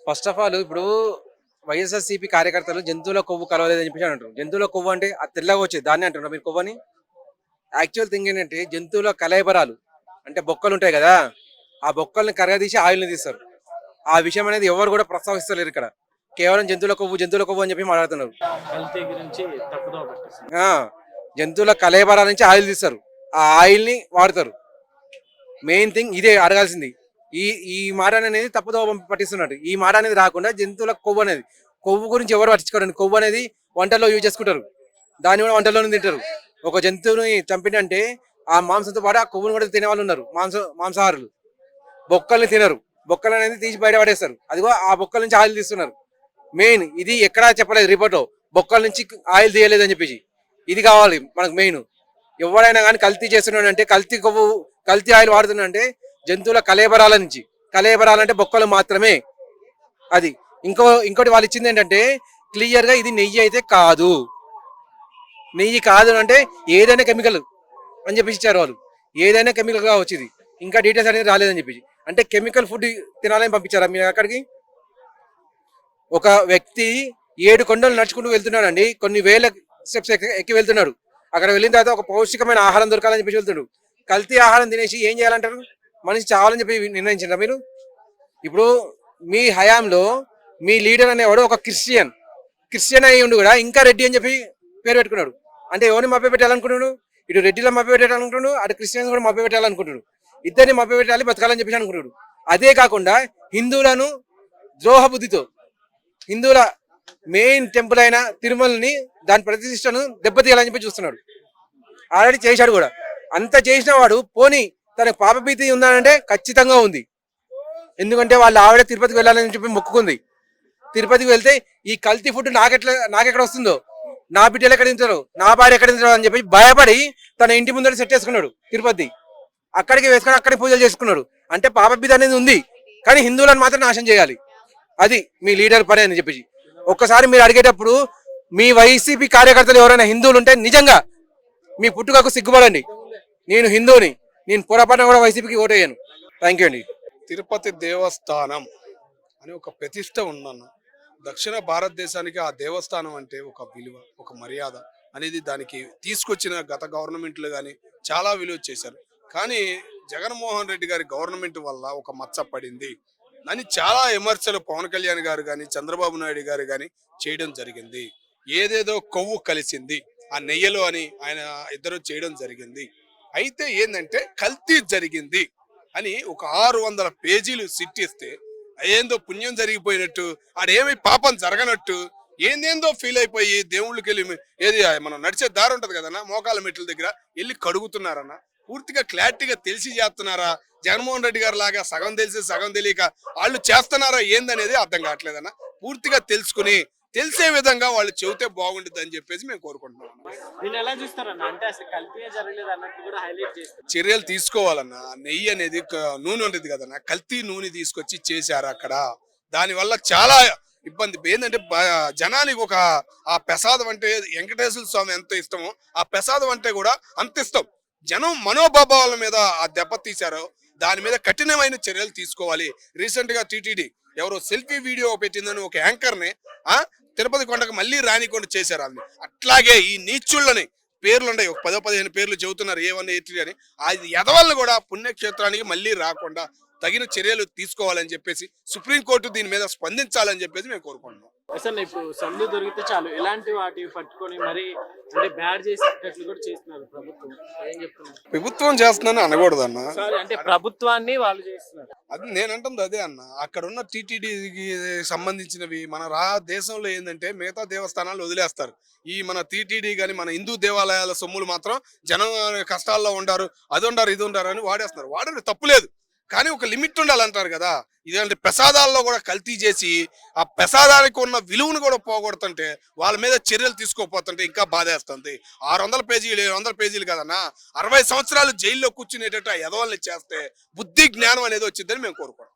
First of all ఇప్పుడు వైఎస్ఆర్సీపీ కార్యకర్తలు జంతువుల కొవ్వు కలవలేదని చెప్పేసి అంటారు. జంతువుల కొవ్వు అంటే అది తెల్లగా వచ్చేది దాన్ని అంటున్నారు మీరు కొవ్వని. యాక్చువల్ థింగ్ ఏంటంటే జంతువుల కలయబరాలు అంటే బొక్కలు ఉంటాయి కదా, ఆ బొక్కల్ని కరగదీసి ఆయిల్ని తీస్తారు. ఆ విషయం అనేది ఎవరు కూడా ప్రస్తావిస్తలేరు ఇక్కడ. కేవలం జంతువుల కొవ్వు అని చెప్పి మాట్లాడుతున్నారు. కల్తీ గురించి తప్పుదోవ పట్టిస్తుంది. ఆ జంతువుల కలయబరాల నుంచి ఆయిల్ తీస్తారు, ఆ ఆయిల్ని వాడతారు. మెయిన్ థింగ్ ఇదే అడగాల్సింది. ఈ ఈ మాట అనేది తప్పుదోవ పట్టిస్తున్నట్టు. ఈ మాట అనేది రాకుండా జంతువుల కొవ్వు అనేది, కొవ్వు గురించి ఎవరు పట్టించుకోరండి. కొవ్వు అనేది వంటల్లో యూజ్ చేసుకుంటారు, దాన్ని కూడా వంటల్లోనే తింటారు. ఒక జంతువుని చంపినంటే ఆ మాంసంతో పాటు ఆ కొవ్వును కూడా తినే వాళ్ళు ఉన్నారు. మాంసాహారులు బొక్కల్ని తినరు, బొక్కలు అనేది తీసి బయట పడేస్తారు. అదిగో ఆ బొక్కల నుంచి ఆయిల్ తీస్తున్నారు. మెయిన్ ఇది ఎక్కడా చెప్పలేదు రిపోర్ట్లో, బొక్కల నుంచి ఆయిల్ తీయలేదు అని చెప్పేసి. ఇది కావాలి మనకు మెయిన్. ఎవరైనా కానీ కల్తీ చేస్తున్నాడు అంటే, కల్తీ కొవ్వు కల్తీ ఆయిల్ వాడుతున్నాడంటే జంతువుల కలేబరాల నుంచి. కలేబరాలంటే బొక్కలు మాత్రమే. అది ఇంకోటి వాళ్ళు ఇచ్చింది ఏంటంటే క్లియర్ గా ఇది నెయ్యి అయితే కాదు, నెయ్యి కాదు అంటే ఏదైనా కెమికల్ అని చెప్పేసి ఇచ్చారు వాళ్ళు. ఏదైనా కెమికల్ గా వచ్చింది, ఇంకా డీటెయిల్స్ అనేది రాలేదని చెప్పేసి. అంటే కెమికల్ ఫుడ్ తినాలని పంపించారా మీరు అక్కడికి? ఒక వ్యక్తి 7 కొండలు నడుచుకుంటూ వెళ్తున్నాడు, కొన్ని వేల స్టెప్స్ ఎక్కి వెళ్తున్నాడు. అక్కడ వెళ్ళిన తర్వాత ఒక పౌష్టికమైన ఆహారం దొరకాలని చెప్పేసి వెళ్తున్నాడు. కల్తీ ఆహారం తినేసి ఏం చేయాలంటారు? మనిషి చావాలని చెప్పి నిర్ణయించారా మీరు? ఇప్పుడు మీ హయాంలో మీ లీడర్ అనేవాడు ఒక క్రిస్టియన్ అయ్యి ఉండి కూడా ఇంకా రెడ్డి అని చెప్పి పేరు పెట్టుకున్నాడు. అంటే ఎవరిని మభ్య పెట్టాలనుకుంటున్నాడు? ఇటు రెడ్డిలో మభ్య పెట్టాలనుకుంటున్నాడు, అటు క్రిస్టియన్స్ కూడా మభ్య పెట్టాలనుకుంటున్నాడు. ఇద్దరిని మభ్య పెట్టాలి, బతకాలని చెప్పేసి అనుకుంటున్నాడు. అదే కాకుండా హిందువులను ద్రోహ బుద్ధితో, హిందువుల మెయిన్ టెంపుల్ అయిన తిరుమలని దాని ప్రతిష్టను దెబ్బతీయాలని చెప్పి చూస్తున్నాడు. ఆల్రెడీ చేశాడు కూడా. అంత చేసిన వాడు పోనీ తనకు పాపభీతి ఉందనంటే ఖచ్చితంగా ఉంది. ఎందుకంటే వాళ్ళు ఆవిడ తిరుపతికి వెళ్ళాలని చెప్పి మొక్కుకుంది. తిరుపతికి వెళ్తే ఈ కల్తీ ఫుడ్ నాకెక్కడ వస్తుందో, నా బిడ్డలు ఎక్కడ తింటారు, నా భార్య ఎక్కడ తింటారు అని చెప్పి భయపడి తన ఇంటి ముందర సెట్ చేసుకున్నాడు తిరుపతి. అక్కడికి వేసుకొని అక్కడికి పూజలు చేసుకున్నాడు. అంటే పాపభీతి అనేది ఉంది, కానీ హిందువులను మాత్రం నాశనం చేయాలి. అది మీ లీడర్ పని అని చెప్పేసి ఒక్కసారి మీరు అడిగేటప్పుడు మీ వైసీపీ కార్యకర్తలు ఎవరైనా హిందువులు ఉంటే నిజంగా మీ పుట్టుకకు సిగ్గుపడండి. నేను హిందువుని, నేను పొరపాటున కూడా వైసీపీకి ఓటేయను. థ్యాంక్ యూ అండి. తిరుపతి దేవస్థానం అని ఒక ప్రతిష్ట ఉందన్న. దక్షిణ భారతదేశానికి ఆ దేవస్థానం అంటే ఒక విలువ, ఒక మర్యాద అనేది దానికి తీసుకొచ్చిన గత గవర్నమెంట్లు కానీ చాలా విలువ చేశారు. కానీ జగన్మోహన్ రెడ్డి గారి గవర్నమెంట్ వల్ల ఒక మచ్చ పడింది అని చాలా విమర్శలు పవన్ కళ్యాణ్ గారు కానీ చంద్రబాబు నాయుడు గారు కానీ చేయడం జరిగింది. ఏదేదో కొవ్వు కలిసింది ఆ నెయ్యలో అని ఆయన ఇద్దరు చేయడం జరిగింది. అయితే ఏంటంటే కల్తీ జరిగింది అని ఒక 600 పేజీలు సిట్టిస్తే ఏందో పుణ్యం జరిగిపోయినట్టు, ఆడేమి పాపం జరగనట్టు ఏందేందో ఫీల్ అయిపోయి దేవుళ్ళకి వెళ్ళి ఏది మనం నడిచే దారి ఉంటది కదన్నా, మోకాల మెట్ల దగ్గర వెళ్ళి కడుగుతున్నారన్న. పూర్తిగా క్లారిటీగా తెలిసి చేస్తున్నారా? జగన్మోహన్ రెడ్డి గారు లాగా సగం తెలిసి సగం తెలియక వాళ్ళు చేస్తున్నారా ఏందనేది అర్థం కావట్లేదన్న. పూర్తిగా తెలుసుకుని తెలిసే విధంగా వాళ్ళు చెబితే బాగుంటుంది అని చెప్పేసి మేము కోరుకుంటున్నాం. చర్యలు తీసుకోవాలన్న. నెయ్యి అనేది నూనె ఉంటుంది కదన్న, కల్తీ నూనె తీసుకొచ్చి చేశారు అక్కడ. దానివల్ల చాలా ఇబ్బంది ఏంటంటే జనానికి ఒక ఆ ప్రసాదం అంటే వెంకటేశ్వర స్వామి ఎంత ఇష్టమో ఆ ప్రసాదం అంటే కూడా అంత ఇష్టం. జనం మనోభావాల మీద ఆ దెబ్బ తీశారో దాని మీద కఠినమైన చర్యలు తీసుకోవాలి. రీసెంట్ గా టీటీడీ ఎవరో సెల్ఫీ వీడియో పెట్టిందని ఒక యాంకర్ ని తిరుపతి కొండకు మళ్ళీ రానికుండా చేశారు. ఆమె అట్లాగే ఈ నీచుళ్ళని పేర్లు ఉన్నాయి, ఒక 10-15 పేర్లు చెబుతున్నారు A1 A3 అని. అది ఎదవల్ని కూడా పుణ్యక్షేత్రానికి మళ్ళీ రాకుండా తగిన చర్యలు తీసుకోవాలని చెప్పేసి సుప్రీంకోర్టు దీని మీద స్పందించాలని చెప్పేసి మేము కోరుకుంటున్నాం. అసలు ఇప్పుడు సందు దొరికితే చాలు ఇలాంటి వాటి పట్టుకొని మరి అంటే బ్యాడ్ చేసేటట్లు కూడా చేస్తున్నారు ప్రభుత్వం. ఏం చెప్తున్నారు? ప్రభుత్వం చేస్తుందని అనకూడదు అన్న, అంటే ప్రభుత్వాన్ని వాళ్ళు చేస్తున్నారు. అది నేనంటుంది అదే అన్న. అక్కడ ఉన్న టీటీడీకి సంబంధించినవి మన దేశంలో ఏంటంటే మిగతా దేవస్థానాలు వదిలేస్తారు. ఈ మన టీటీడీ కానీ మన హిందూ దేవాలయాల సొమ్ములు మాత్రం జనం కష్టాల్లో ఉండారు, అది ఉండారు ఇది ఉండారు అని వాడేస్తున్నారు. వాడే తప్పులేదు, కానీ ఒక లిమిట్ ఉండాలంటారు కదా. ఇదేంటి ప్రసాదాల్లో కూడా కల్తీ చేసి ఆ ప్రసాదానికి ఉన్న విలువను కూడా పోగొడుతుంటే వాళ్ళ మీద చర్యలు తీసుకోపోతుంటే ఇంకా బాధేస్తుంది. 600 పేజీలు 700 పేజీలు కదన్నా, 60 సంవత్సరాలు జైల్లో కూర్చునేటట్టు ఆ ఎదవల్ని చేస్తే బుద్ధి జ్ఞానం అనేది వచ్చిందని మేము కోరుకోండి.